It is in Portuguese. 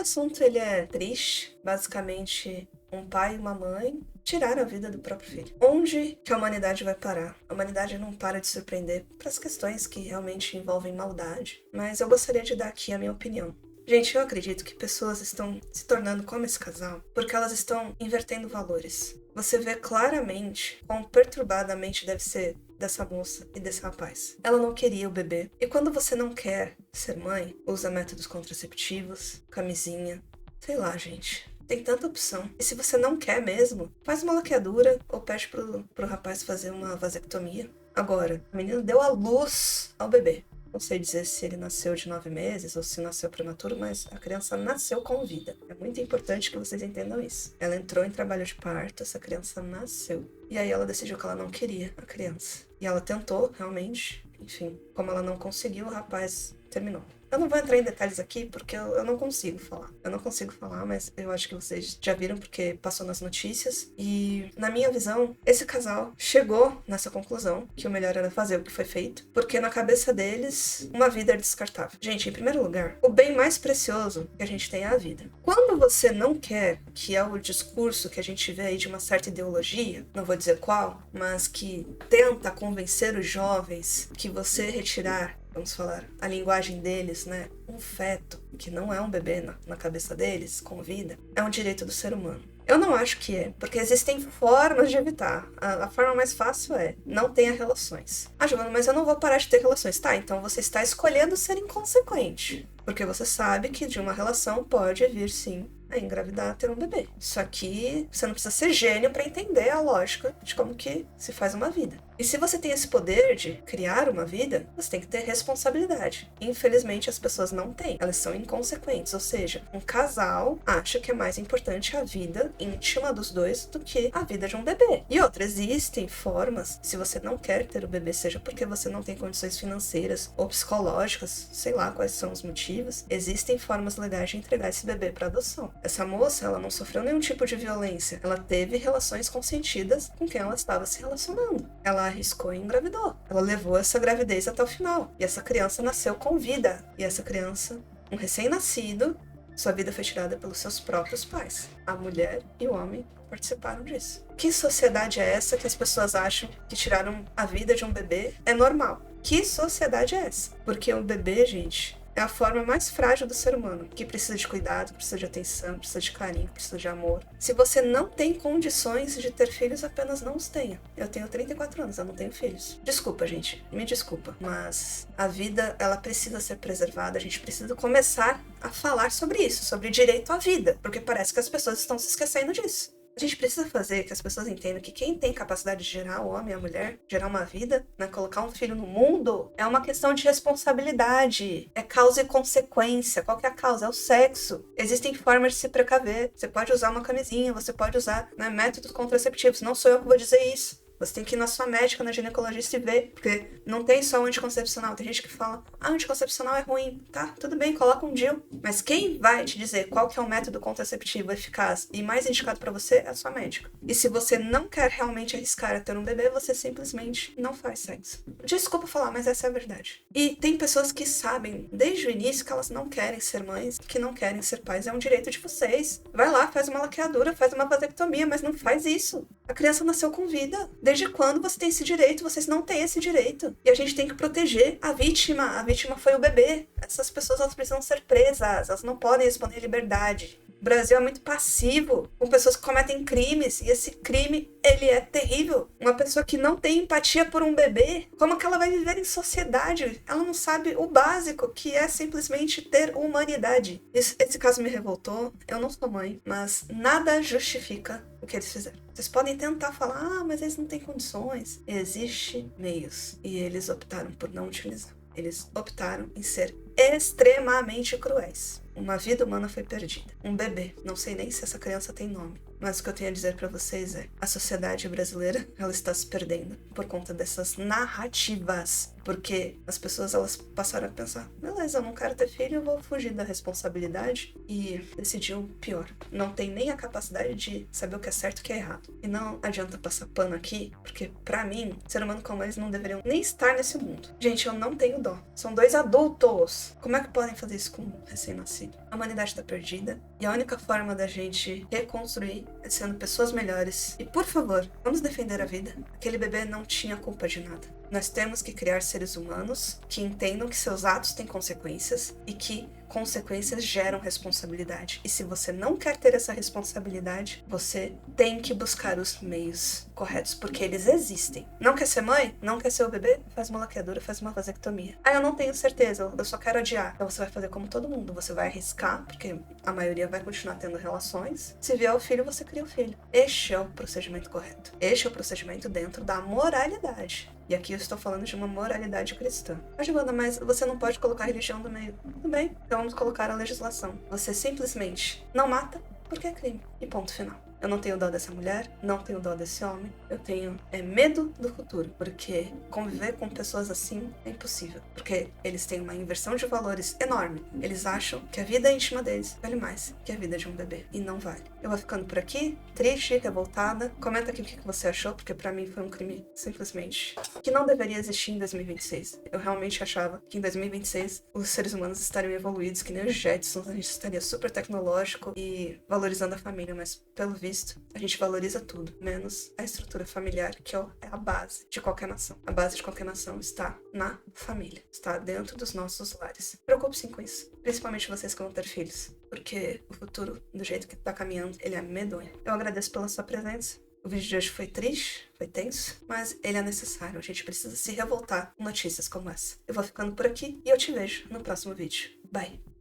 assunto ele é triste, basicamente um pai e uma mãe tiraram a vida do próprio filho. Onde que a humanidade vai parar? A humanidade não para de surpreender para as questões que realmente envolvem maldade, mas eu gostaria de dar aqui a minha opinião. Gente, eu acredito que pessoas estão se tornando como esse casal porque elas estão invertendo valores. Você vê claramente quão perturbada a mente deve ser dessa moça e desse rapaz. Ela não queria o bebê. E quando você não quer ser mãe, usa métodos contraceptivos, camisinha, sei lá, gente. Tem tanta opção. E se você não quer mesmo, faz uma laqueadura ou pede pro rapaz fazer uma vasectomia. Agora, a menina deu à luz ao bebê. Não sei dizer se ele nasceu de 9 meses ou se nasceu prematuro, mas a criança nasceu com vida. É muito importante que vocês entendam isso. Ela entrou em trabalho de parto, essa criança nasceu. E aí ela decidiu que ela não queria a criança. E ela tentou, realmente. Enfim, como ela não conseguiu, o rapaz terminou. Eu não vou entrar em detalhes aqui porque eu não consigo falar. Eu não consigo falar, mas eu acho que vocês já viram porque passou nas notícias. E, na minha visão, esse casal chegou nessa conclusão que o melhor era fazer o que foi feito, porque na cabeça deles, uma vida é descartável. Gente, em primeiro lugar, o bem mais precioso que a gente tem é a vida. Quando você não quer, que é o discurso que a gente vê aí de uma certa ideologia, não vou dizer qual, mas que tenta convencer os jovens que você retirar, vamos falar, a linguagem deles, né? Um feto, que não é um bebê na cabeça deles, com vida, é um direito do ser humano. Eu não acho que é, porque existem formas de evitar. A forma mais fácil é, não tenha relações. Ah, Giovana, mas eu não vou parar de ter relações. Tá, então você está escolhendo ser inconsequente. Porque você sabe que de uma relação pode vir, sim, a engravidar, ter um bebê. Só que você não precisa ser gênio para entender a lógica de como que se faz uma vida. E se você tem esse poder de criar uma vida, você tem que ter responsabilidade. Infelizmente, as pessoas não têm. Elas são inconsequentes. Ou seja, um casal acha que é mais importante a vida íntima dos dois do que a vida de um bebê. E outra, existem formas, se você não quer ter o bebê, seja porque você não tem condições financeiras ou psicológicas, sei lá quais são os motivos, existem formas legais de entregar esse bebê para adoção. Essa moça, ela não sofreu nenhum tipo de violência. Ela teve relações consentidas com quem ela estava se relacionando. Ela arriscou e engravidou. Ela levou essa gravidez até o final. E essa criança nasceu com vida. E essa criança, um recém-nascido, sua vida foi tirada pelos seus próprios pais. A mulher e o homem participaram disso. Que sociedade é essa que as pessoas acham que tiraram a vida de um bebê é normal? Que sociedade é essa? Porque o bebê, gente, é a forma mais frágil do ser humano, que precisa de cuidado, precisa de atenção, precisa de carinho, precisa de amor. Se você não tem condições de ter filhos, apenas não os tenha. Eu tenho 34 anos, eu não tenho filhos. Desculpa, gente, me desculpa, mas a vida, ela precisa ser preservada, a gente precisa começar a falar sobre isso, sobre direito à vida, porque parece que as pessoas estão se esquecendo disso. A gente precisa fazer que as pessoas entendam que quem tem capacidade de gerar o homem e a mulher, gerar uma vida, né, colocar um filho no mundo, é uma questão de responsabilidade. É causa e consequência. Qual que é a causa? É o sexo. Existem formas de se precaver. Você pode usar uma camisinha, você pode usar, né, métodos contraceptivos. Não sou eu que vou dizer isso. Você tem que ir na sua médica, na ginecologista e ver, porque não tem só o anticoncepcional. Tem gente que fala, anticoncepcional é ruim. Tá, tudo bem, coloca um DIU. Mas quem vai te dizer qual que é o método contraceptivo eficaz e mais indicado pra você é a sua médica. E se você não quer realmente arriscar a ter um bebê, você simplesmente não faz sexo. Desculpa falar, mas essa é a verdade. E tem pessoas que sabem, desde o início, que elas não querem ser mães, que não querem ser pais. É um direito de vocês. Vai lá, faz uma laqueadura, faz uma vasectomia, mas não faz isso. A criança nasceu com vida. Desde quando você tem esse direito? Vocês não têm esse direito. E a gente tem que proteger a vítima. A vítima foi o bebê. Essas pessoas, elas precisam ser presas. Elas não podem responder em liberdade. O Brasil é muito passivo com pessoas que cometem crimes. E esse crime, ele é terrível. Uma pessoa que não tem empatia por um bebê, como que ela vai viver em sociedade? Ela não sabe o básico, que é simplesmente ter humanidade. Esse caso me revoltou. Eu não sou mãe, mas nada justifica o que eles fizeram. Vocês podem tentar falar, mas eles não têm condições. Existem meios. E eles optaram por não utilizar. Eles optaram em ser extremamente cruéis. Uma vida humana foi perdida. Um bebê. Não sei nem se essa criança tem nome. Mas o que eu tenho a dizer pra vocês é, a sociedade brasileira, ela está se perdendo por conta dessas narrativas. Porque as pessoas, elas passaram a pensar, beleza, eu não quero ter filho, eu vou fugir da responsabilidade. E decidiu pior. Não tem nem a capacidade de saber o que é certo e o que é errado. E não adianta passar pano aqui, porque pra mim, ser humano como eles não deveriam nem estar nesse mundo. Gente, eu não tenho dó. São 2 adultos. Como é que podem fazer isso com um recém-nascido? A humanidade está perdida e a única forma da gente reconstruir é sendo pessoas melhores. E por favor, vamos defender a vida. Aquele bebê não tinha culpa de nada. Nós temos que criar seres humanos que entendam que seus atos têm consequências e que consequências geram responsabilidade. E se você não quer ter essa responsabilidade, você tem que buscar os meios corretos, porque eles existem. Não quer ser mãe? Não quer ser o bebê? Faz uma laqueadura, faz uma vasectomia. Ah, eu não tenho certeza, eu só quero adiar. Então você vai fazer como todo mundo, você vai arriscar, porque a maioria vai continuar tendo relações. Se vier o filho, você cria o filho. Este é o procedimento correto. Este é o procedimento dentro da moralidade. E aqui eu estou falando de uma moralidade cristã. Mas, Giovana, mas você não pode colocar a religião no meio. Tudo bem, então vamos colocar a legislação. Você simplesmente não mata porque é crime. E ponto final. Eu não tenho dó dessa mulher, não tenho dó desse homem. Eu tenho medo do futuro, porque conviver com pessoas assim é impossível. Porque eles têm uma inversão de valores enorme. Eles acham que a vida íntima deles vale mais que a vida de um bebê. E não vale. Eu vou ficando por aqui, triste, revoltada. Comenta aqui o que você achou, porque pra mim foi um crime simplesmente que não deveria existir em 2026. Eu realmente achava que em 2026 os seres humanos estariam evoluídos, que nem os Jetsons, a gente estaria super tecnológico e valorizando a família, mas pelo visto a gente valoriza tudo, menos a estrutura familiar, que é a base de qualquer nação. A base de qualquer nação está na família, está dentro dos nossos lares. Preocupe-se com isso, principalmente vocês que vão ter filhos, porque o futuro, do jeito que está caminhando, ele é medonho. Eu agradeço pela sua presença. O vídeo de hoje foi triste, foi tenso, mas ele é necessário. A gente precisa se revoltar com notícias como essa. Eu vou ficando por aqui e eu te vejo no próximo vídeo. Bye!